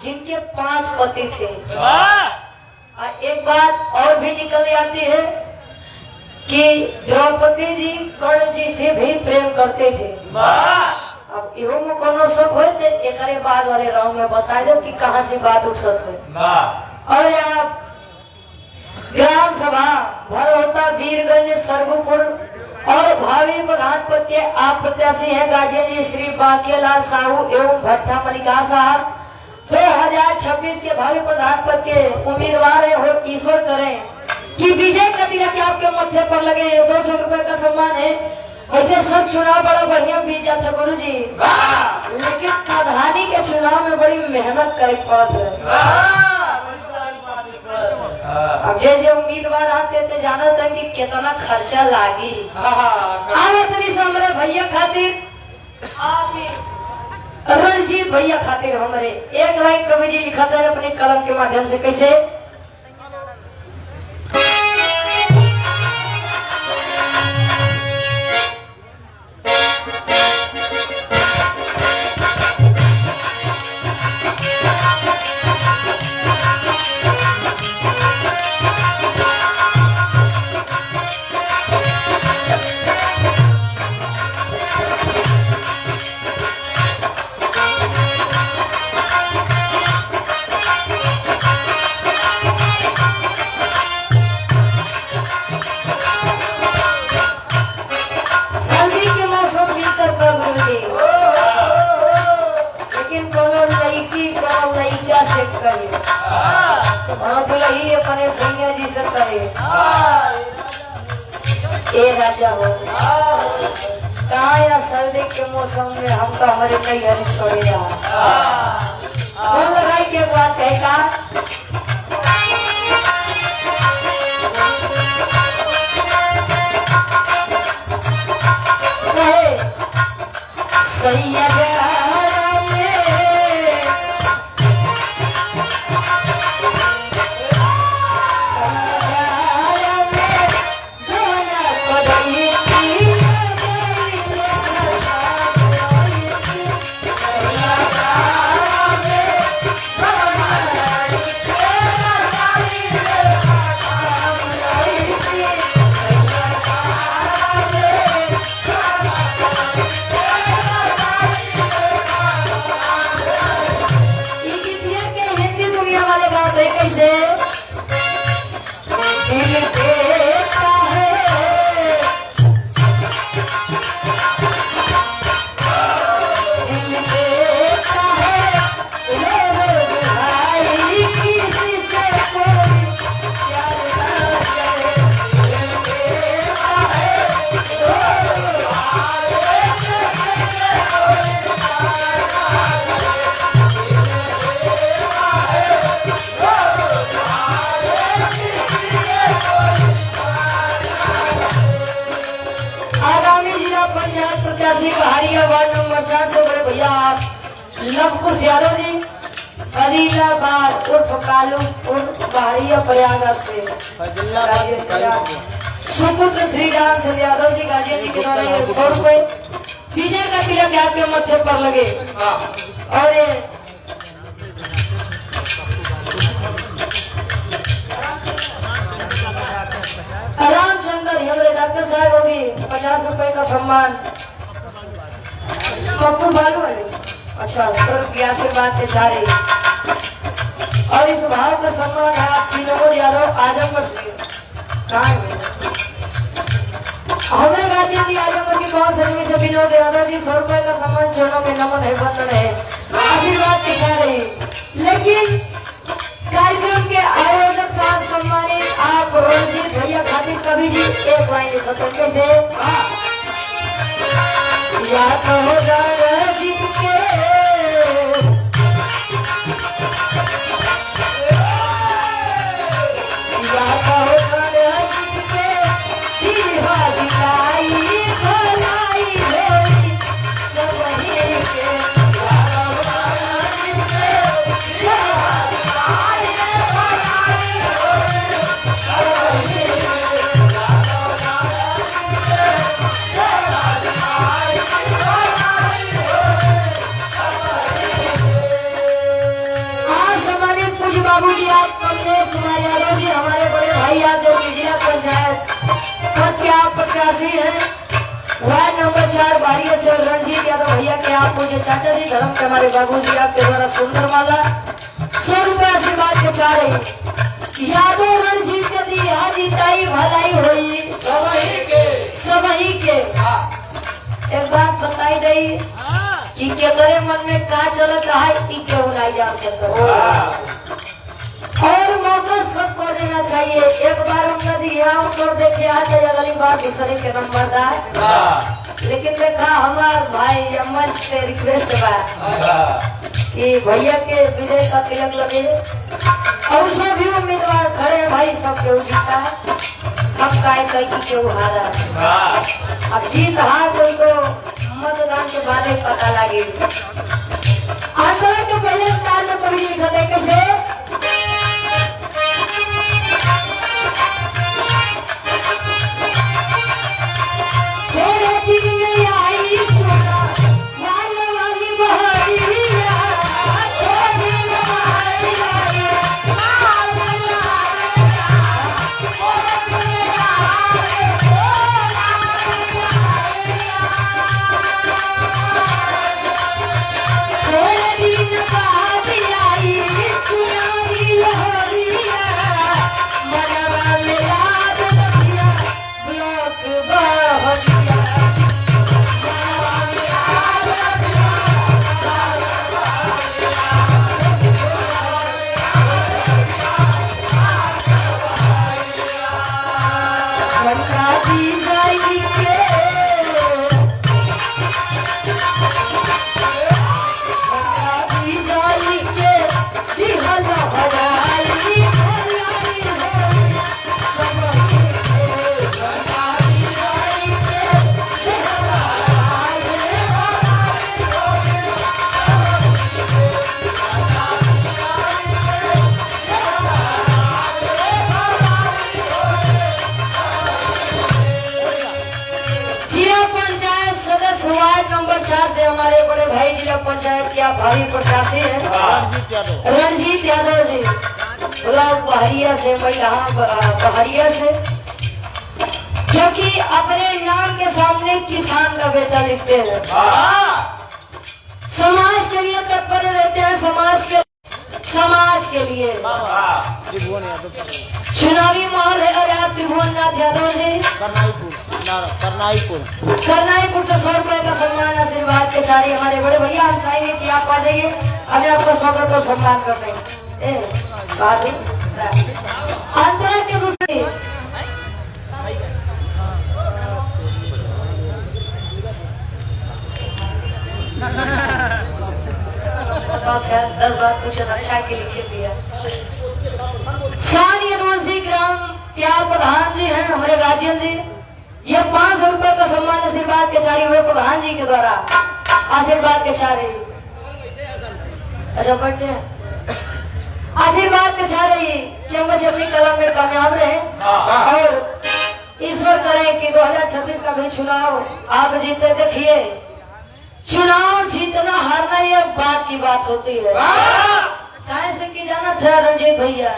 जिनके 5 पति थे। एक बात और भी निकल आती है कि द्रौपदी जी कर्ण जी से भी प्रेम करते थे। अब इहो में कोनो शक होए तो एक बाद वाले राउंड में बता दो कि कहाँ से बात उठत है। और आप ग्राम सभा भरोटा वीरगंज सरगुपुर और भावी प्रधान पद के आप प्रत्याशी हैं गार्जियन जी श्री बाकेलाल साहू एवं भट्टा मलिका साहब। 2026 के भावी प्रधान पद के उम्मीदवार है, हो ईश्वर करें कि विजय का तिलक आपके मत्थे पर लगे। 200 रुपए का सम्मान है। वैसे सब चुनाव बड़ा बढ़िया बीत जाता गुरु जी, लेकिन प्रधानी के चुनाव में बड़ी मेहनत करे पड़त है। अब जे उम्मीदवार आते थे जाना था कि कितना खर्चा लागी। आवे तनी से हमरे भैया खातिर रणजीत भैया खातिर हमरे एक लाइन कवि जी लिखा था अपने कलम के माध्यम से। कैसे? अपने सैया जी से कहे ए राजा हो कहा या सर्दी के मौसम में हम तो हमारे नैहर छोड़े लगाई के बात है का सैया वार्ड नंबर 4 से बड़े भैया लवकुश यादव जी फजीलाबाद उर्फ कालू उर्फ बहरिया प्रयागराज से सुपुत्र श्री राम चंद्र यादव जी गाजिया जी के द्वारा 100 रुपए विजय का तिलक आपके मत्थे पर लगे। और रामचंद्र हमारे डॉक्टर साहब होगी 50 रुपए का सम्मान। पप्पू बालू वाले अच्छा 100 रुपया से बात चाह रही। और इस भाव का सम्मान है आप विनोद यादव आजमगढ़ से हमें गाजी जी आजमगढ़ की बहुत सदमी से विनोद यादव जी 100 रुपए का सम्मान चरणों में नमन है वंदन है आशीर्वाद की चाह रही। लेकिन कार्यक्रम के आयोजक साहब सम्मानित आप रणजीत भैया खातिर कवि जी एक लाइन लिखो तो कैसे या तो रणजीत के या तो रणजीत के दीवा दिलाई भलाई मेरी सब ही के या तो रणजीत के दीवा दिलाई बाबूजी आप कमलेश कुमार यादव जी हमारे बड़े भाई आप जो जिला पंचायत पद के आप प्रत्याशी हैं वार्ड नंबर 4 बारिया से रणजीत यादव भैया के आप मुझे चाचा जी धर्म के हमारे बाबूजी आपके द्वारा सुंदर माला 100 रुपए आशीर्वाद के चाह रही। यादव रणजीत के दी जीताई भलाई हुई सबही के एक बात बताई गई कि केतरे मन में का चलत है कि केहू नहीं जा सकता। और मौका मौका सबको देना चाहिए। एक बार उनका दिया उनको देखे आ जाए अगली बार दूसरे के नंबरदार। लेकिन देखा हमार भाई अमर से रिक्वेस्ट बा कि भैया के विजय का तिलक लगे और उसमें भी उम्मीदवार खड़े हैं भाई, सब केहू जीता हम काय कहीं केहू हारा। अब जीत हार कोई को मतदान के बाद ही पता लगे। आंदोलन के पहले स्टार में कभी लिखा है कैसे हमारे बड़े भाई जिला पंचायत क्या भारी प्रत्याशी है रणजीत यादव जी बहरिया से बहरिया से, जो कि अपने नाम के सामने किसान का बेटा लिखते हैं। समाज के लिए तत्पर रहते हैं, समाज के लिए चुनावी माहौल है। और आप त्रिभुवननाथ यादव जी करनाईपुर से 100 रुपए का सम्मान आशीर्वाद के सारे हमारे बड़े भैया, हम चाहेंगे कि आप आ जाइए, हमें आपका स्वागत और सम्मान करते हैं। आंदोलन के दूसरे 10 बार पूछे रक्षा के लिखे दिया। यदुवंशी ग्राम क्या प्रधान जी हैं हमारे गार्जियन जी, ये 500 रुपए का सम्मान आशीर्वाद के सारी हमारे प्रधान जी के द्वारा आशीर्वाद के सारे अच्छा बच्चे आशीर्वाद के सारे कि हम बच्चे अपनी कला में कामयाब रहे और ईश्वर करे कि 2026 का भी चुनाव आप जीते। देखिए चुनाव जीतना हारना ये बात की बात होती है। कैसे की जाना था रणजीत भैया,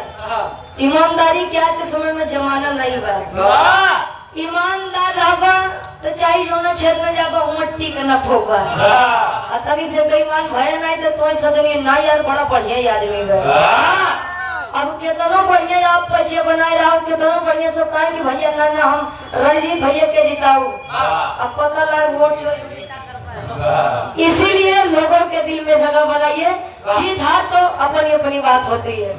ईमानदारी के आज के समय में जमाना नहीं बा। ईमानदार रहबा तो चाहे जो ना क्षेत्र में जाबा उमट्टी के न ठोकबा, तभी से बेईमान भय नहीं तो तोय सदनी ना यार बड़ा बढ़िया आदमी बा। अब कितनो बढ़िया आप पीछे बनाए रहो, कितनो बढ़िया सब कहे कि भैया ना हम रणजीत भैया के जिताऊ, अब पता लग वोट चोरी। इसीलिए लोगों के दिल में जगह बनाइए, जीत हार तो अपनी अपनी बात होती है।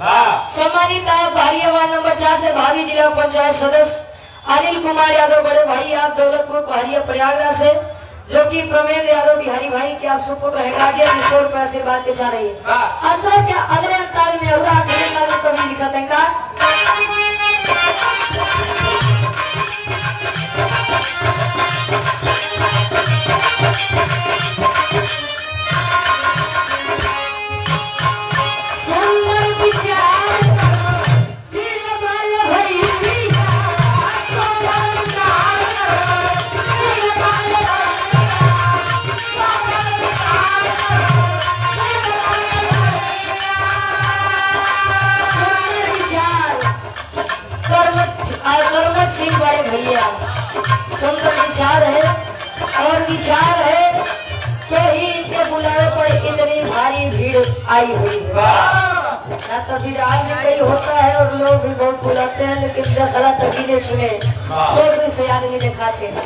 सम्मानित आप बहरिया वार्ड नंबर 4 से भावी जिला पंचायत सदस्य अनिल कुमार यादव बड़े भाई, आप दौलतपुर बहरिया प्रयागराज से, जो कि प्रमेंद्र यादव बिहारी भाई के आप सबको रहेगा 100 रुपए आशीर्वाद के चाह रही है। अंतर क्या अगले अंतर में और कभी लिखा देगा सुंदर विचार है और विचार है तो ही इनके बुलावे पर इतनी भारी भीड़ आई हुई है। ना तो विराज में कहीं होता है और लोग भी बहुत बुलाते हैं, लेकिन गलत तरीके चुने सोच से आदमी दिखाते हैं।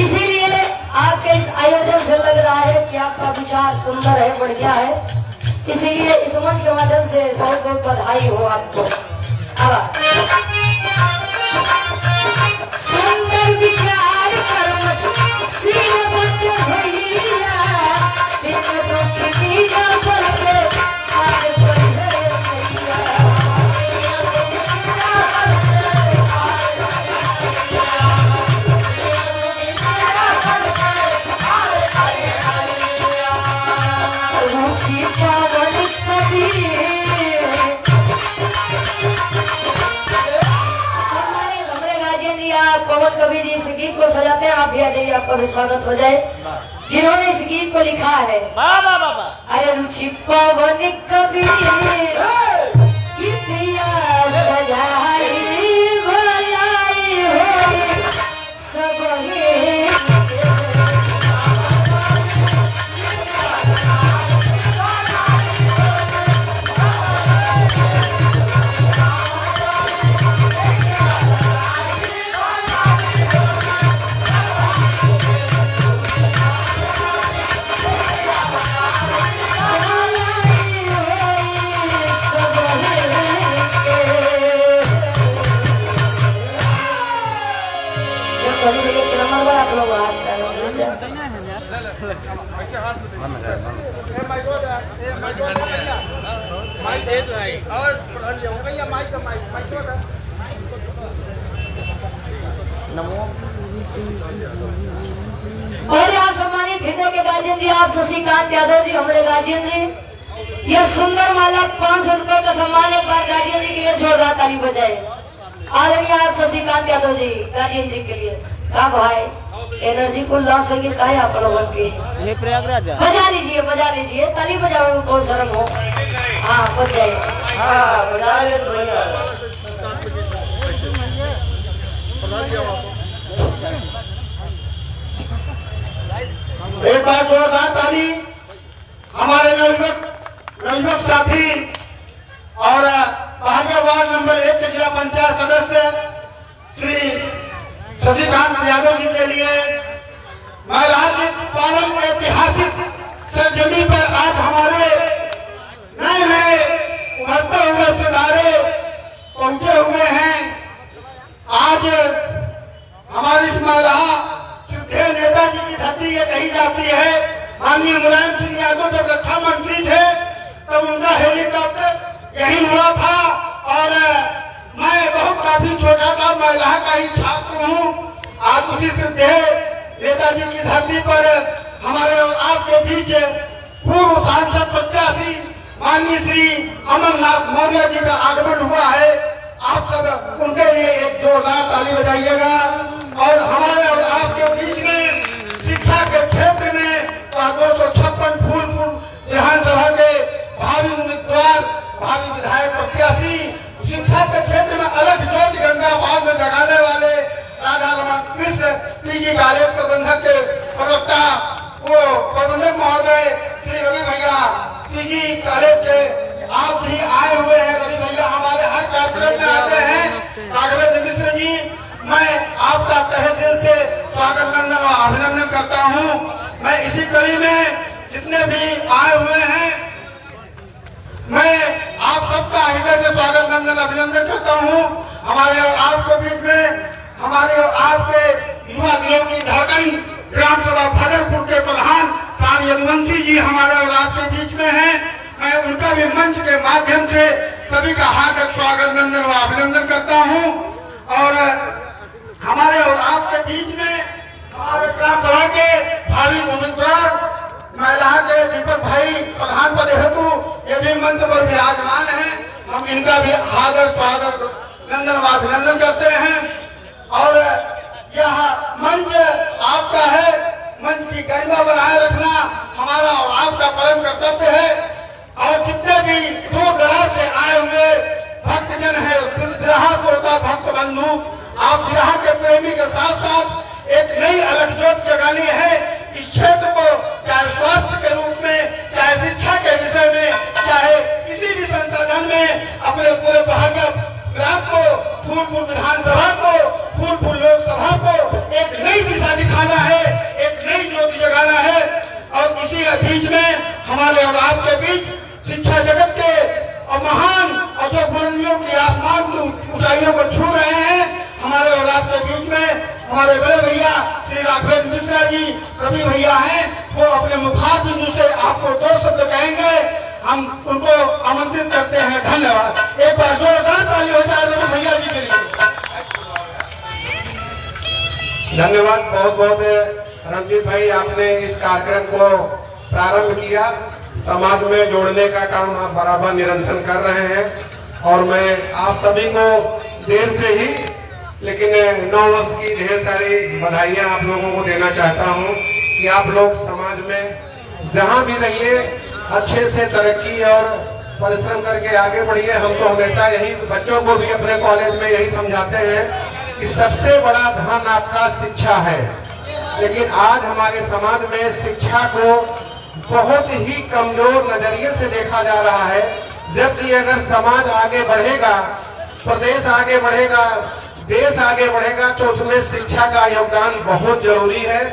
इसीलिए आपके इस आयोजन से लग रहा है कि आपका विचार सुंदर है, बढ़िया है। इसीलिए इस मंच के माध्यम से बहुत बहुत बधाई हो आपको। सुंदर विचार कर्म सिर मत भैया बिन दुख दिया पड़ते आर बढ़े रुचि पावन कबीर पवन कवि जी इस गीत को सजाते हैं। आप भी आ जाइए, आपका भी स्वागत हो जाए। जिन्होंने इस गीत को लिखा है वाह वाह वाह वाह। अरे रुचि पवन कवि इतिहास सजाई भलाई हो सबरे आप लोग और यहाँ सम्मानित हिंदू के गार्जियन जी आप शशिकांत यादव जी, हमारे गार्जियन जी, यह सुंदर माला 500 रुपए का सम्मान एक बार गार्जियन जी के लिए जोरदार ताली बजाए। आदरणीय आप शशिकांत यादव जी गार्जियन जी के लिए का भाई एनर्जी को लॉस होगी का आप लोगों की ये प्रयागराज बजा लीजिए ताली बजाओ में बहुत शर्म हो। हाँ बजाइए। हाँ बजा ले भैया। एक बार जोरदार ताली हमारे नवयुवक साथी और भाग्य वार्ड नंबर 1 के जिला पंचायत सदस्य श्री शशिकांत यादव जी के लिए। महिला पालन के ऐतिहासिक सरजमी पर आज हमारे नए नए उभरते हुए सितारे पहुंचे हुए हैं। आज हमारी इस महिला श्रद्धेय नेताजी की धरती ये कही जाती है। माननीय मुलायम सिंह यादव जब रक्षा मंत्री थे तब उनका हेलीकॉप्टर यही हुआ था और मैं बहुत काफी छोटा था, महिला का ही छात्र हूँ। आज उसी श्रद्धेय नेताजी की धरती पर हमारे और आपके बीच पूर्व सांसद प्रत्याशी माननीय श्री अमरनाथ मौर्य जी का आगमन हुआ है। आप सब उनके लिए एक जोरदार ताली बजाइएगा। और हमारे और आपके बीच में शिक्षा के क्षेत्र में 256 फूलपुर विधानसभा के भावी उम्मीदवार, भावी विधायक प्रत्याशी, शिक्षा के क्षेत्र में अलग ज्योति गंगा भाव में जगाने वाले राधा रमन मिश्र पीजी कॉलेज प्रबंधक के प्रवक्ता वो प्रबंधक महोदय श्री रवि भैया पीजी कॉलेज के आप भी आए हुए हैं। रवि भैया हमारे हर कार्यक्रम में आते हैं। राघवेंद्र मिश्र जी, मैं आपका तहे दिल से स्वागत वंदन और अभिनंदन करता हूं। मैं इसी कड़ी में जितने भी आए हुए हैं मैं आप सबका हृदय से स्वागत वंदन अभिनंदन करता हूं। हमारे और आपके बीच में हमारे और आपके युवा दिलों की धड़कन ग्राम सभा भागलपुर के प्रधान श्री यदुवंशी जी हमारे और आपके बीच में हैं। मैं उनका भी मंच के माध्यम से सभी का हार्दिक स्वागत वंदन व अभिनंदन करता हूं। और हमारे और आपके बीच में हमारे ग्राम सभा के भावी उम्मीदवार महिला के दीपक भाई प्रधान पद हेतु ये भी मंच पर विराजमान है। हम इनका भी हार्दिक स्वागत वंदन व अभिनंदन करते हैं। और यह मंच आपका है, मंच की गरिमा बनाए रखना हमारा और आपका परम कर्तव्य है। और जितने भी दूर दराज से आए हुए भक्तजन है, विरहा श्रोता भक्त बंधु, आप विरहा के प्रेमी के साथ साथ एक नई अलग ज्योत जगानी है इस क्षेत्र को, चाहे स्वास्थ्य के रूप में, चाहे शिक्षा के विषय में, चाहे किसी भी संसाधन में अपने पूरे भाग्य ब्लॉक को, फूलपुर विधानसभा को, फूलपुर लोकसभा को एक नई दिशा दिखाना है, एक नई ज्योति जगाना है। और इसी बीच में हमारे और आपके बीच शिक्षा जगत के और महान और और जो बुलंदियों की आसमान की ऊंचाइयों को छू रहे हैं, हमारे औलाद के बीच में हमारे बड़े भैया श्री राघवेंद्र मिश्रा जी रवि भैया हैं, वो अपने मुखार बिंदु से आपको 2 शब्द कहेंगे। हम उनको आमंत्रित करते हैं। धन्यवाद। एक बार जोरदार ताली हो जाए रवि भैया जी के लिए। धन्यवाद बहुत बहुत रंजीत भाई, आपने इस कार्यक्रम को प्रारंभ किया। समाज में जोड़ने का काम आप बराबर निरंतर कर रहे हैं और मैं आप सभी को देर से ही लेकिन 9 वर्ष की ढेर सारी बधाइयां आप लोगों को देना चाहता हूं कि आप लोग समाज में जहां भी रहिए अच्छे से तरक्की और परिश्रम करके आगे बढ़िए। हम तो हमेशा यही बच्चों को भी अपने कॉलेज में यही समझाते हैं कि सबसे बड़ा धन आपका शिक्षा है, लेकिन आज हमारे समाज में शिक्षा को बहुत ही कमजोर नजरिए से देखा जा रहा है। जबकि अगर समाज आगे बढ़ेगा, प्रदेश आगे बढ़ेगा, देश आगे बढ़ेगा तो उसमें शिक्षा का योगदान बहुत जरूरी है।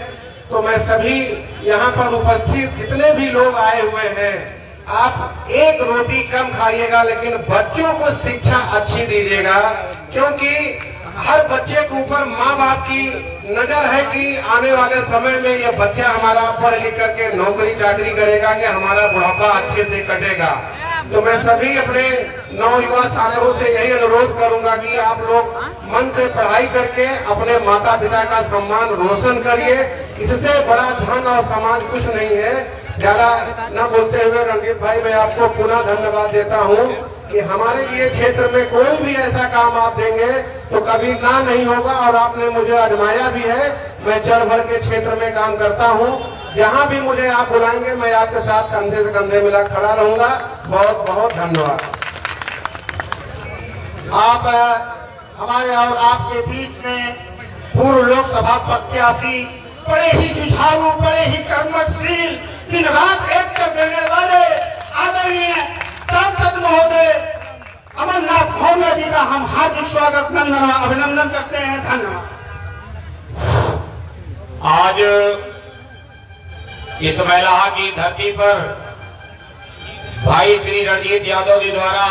तो मैं सभी यहाँ पर उपस्थित जितने भी लोग आए हुए हैं, आप एक रोटी कम खाइएगा लेकिन बच्चों को शिक्षा अच्छी दीजिएगा, क्योंकि हर बच्चे के ऊपर माँ बाप की नजर है कि आने वाले समय में यह बच्चा हमारा पढ़ लिख करके नौकरी चाकरी करेगा कि हमारा बुढ़ापा अच्छे से कटेगा। तो मैं सभी अपने नौयुवा छात्रों से यही अनुरोध करूंगा कि आप लोग मन से पढ़ाई करके अपने माता पिता का सम्मान रोशन करिए। इससे बड़ा धन और समाज कुछ नहीं है। ज्यादा न बोलते हुए रंजीत भाई, मैं आपको पुनः धन्यवाद देता हूं कि हमारे लिए क्षेत्र में कोई भी ऐसा काम आप देंगे तो कभी ना नहीं होगा, और आपने मुझे आजमाया भी है। मैं जड़ भर के क्षेत्र में काम करता हूं, जहां भी मुझे आप बुलाएंगे मैं आपके साथ कंधे से कंधे मिला खड़ा रहूंगा। बहुत बहुत धन्यवाद। आप हमारे और आपके बीच में पूर्व लोकसभा प्रत्याशी, बड़े ही जुझारू, बड़े ही कर्मठशील, दिन रात एक कर देने वाले आदरणीय सांसद महोदय अमरनाथ मौर्य जी का हम हार्दिक स्वागत अभिनंदन करते हैं। धन्यवाद। आज इस मैलाहा की धरती पर भाई श्री रणजीत यादव जी द्वारा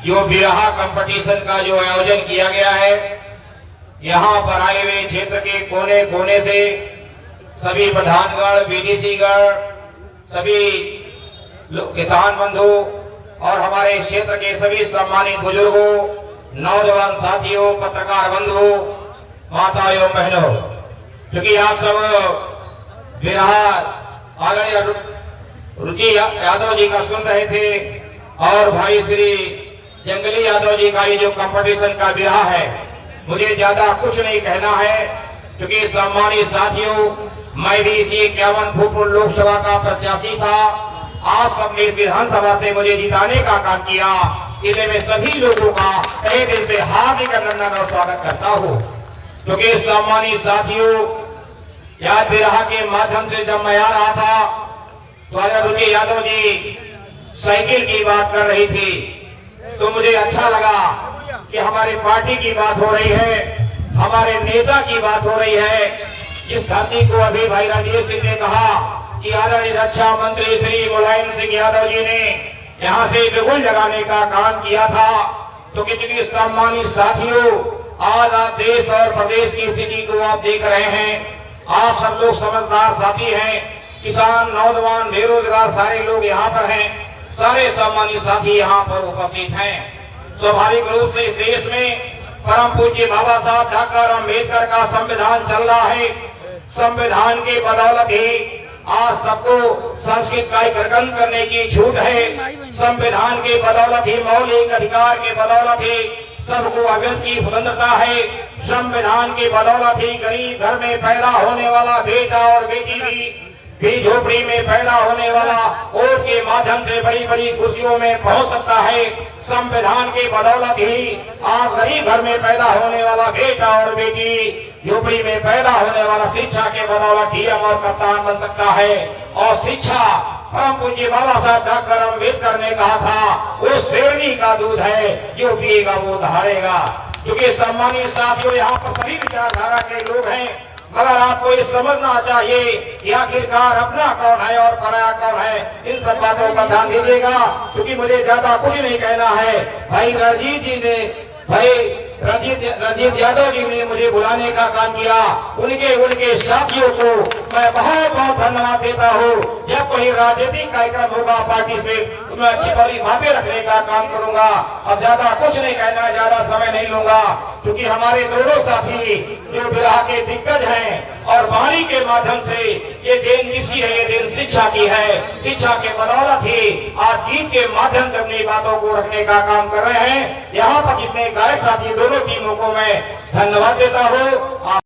जो बिरहा कंपटीशन का जो आयोजन किया गया है, यहाँ पर आए हुए क्षेत्र के कोने कोने से सभी प्रधानगढ़, बीडीसीगढ़, सभी किसान बंधु और हमारे क्षेत्र के सभी सम्मानित बुजुर्गों, नौजवान साथियों, पत्रकार बंधु, माता एवं बहनों, क्योंकि आप सब बिरहा आदरणीय रुचि यादव जी का सुन रहे थे और भाई श्री जंगली यादव जी का ये जो कंपटीशन का बिरहा है, मुझे ज्यादा कुछ नहीं कहना है, क्योंकि सम्मानित साथियों, मैं भी इसी 51 फुट लोकसभा का प्रत्याशी था। आप सबने विधानसभा से मुझे जिताने का काम किया, इसलिए मैं सभी लोगों का तहे दिल से हार्दिक अभिनंदन और स्वागत करता हूँ। क्योंकि सम्मानित साथियों, याद बिरहा के माध्यम से जब मैं आ रहा था तो रुचि यादव जी साइकिल की बात कर रही थी, तो मुझे अच्छा लगा कि हमारी पार्टी की बात हो रही है, हमारे नेता की बात हो रही है, जिस धरती को अभी भाई राजेश सिंह ने कहा कि आदरणीय रक्षा मंत्री श्री मुलायम सिंह यादव जी ने यहाँ से बिगुल जगाने का काम किया था। तो किसी सम्मानित साथियों, आज आप देश और प्रदेश की स्थिति को आप देख रहे हैं। आप सब लोग समझदार साथी हैं, किसान, नौजवान, बेरोजगार सारे लोग यहाँ पर हैं, सारे सम्मानित साथी यहाँ पर उपस्थित हैं। स्वाभाविक रूप से इस देश में परम पूज्य बाबा साहब डॉक्टर अम्बेडकर का संविधान चल रहा है। संविधान के बदौलत ही आज सबको संस्कृत का ग्रहण करने की छूट है। संविधान के बदौलत ही, मौलिक अधिकार के बदौलत ही सबको अभिव्यक्ति की स्वतंत्रता है। संविधान के बदौलत ही गरीब घर में पैदा होने वाला बेटा और बेटी भी झोपड़ी में पैदा होने वाला वोट के माध्यम से बड़ी बड़ी खुशियों में पहुंच सकता है। संविधान के बदौलत ही आज गरीब घर में पैदा होने वाला बेटा और बेटी, झोपड़ी में पैदा होने वाला शिक्षा के बदौलत डीएम और कप्तान बन सकता है। और शिक्षा, परम पूज्य बाबा साहब डॉक्टर अम्बेडकर ने कहा था, वो शेरनी का दूध है, जो पिएगा वो धारेगा। क्योंकि सम्मानित साथियों, यहाँ पर सभी विचारधारा के लोग हैं। मगर आपको ये समझना चाहिए कि आखिरकार अपना कौन है और पराया कौन है, इन सब बातों पर ध्यान दीजिएगा। क्योंकि मुझे ज्यादा कुछ नहीं कहना है। भाई रंजीत यादव जी ने मुझे बुलाने का काम किया, उनके साथियों को मैं बहुत बहुत धन्यवाद देता हूँ। जब कोई राजनीतिक कार्यक्रम होगा पार्टी से, तो मैं अच्छी भली बातें रखने का काम करूंगा। अब ज्यादा कुछ नहीं कहना, ज्यादा समय नहीं लूंगा, क्योंकि हमारे दोनों साथी जो बिरहा के दिग्गज हैं और वाणी के माध्यम से ये देन किसकी है, ये देन शिक्षा की है। शिक्षा के बदौलत ही आज गीत के माध्यम से अपनी बातों को रखने का काम कर रहे हैं। यहाँ पर जितने गायक साथी दोनों टीमों को मैं धन्यवाद देता हूँ।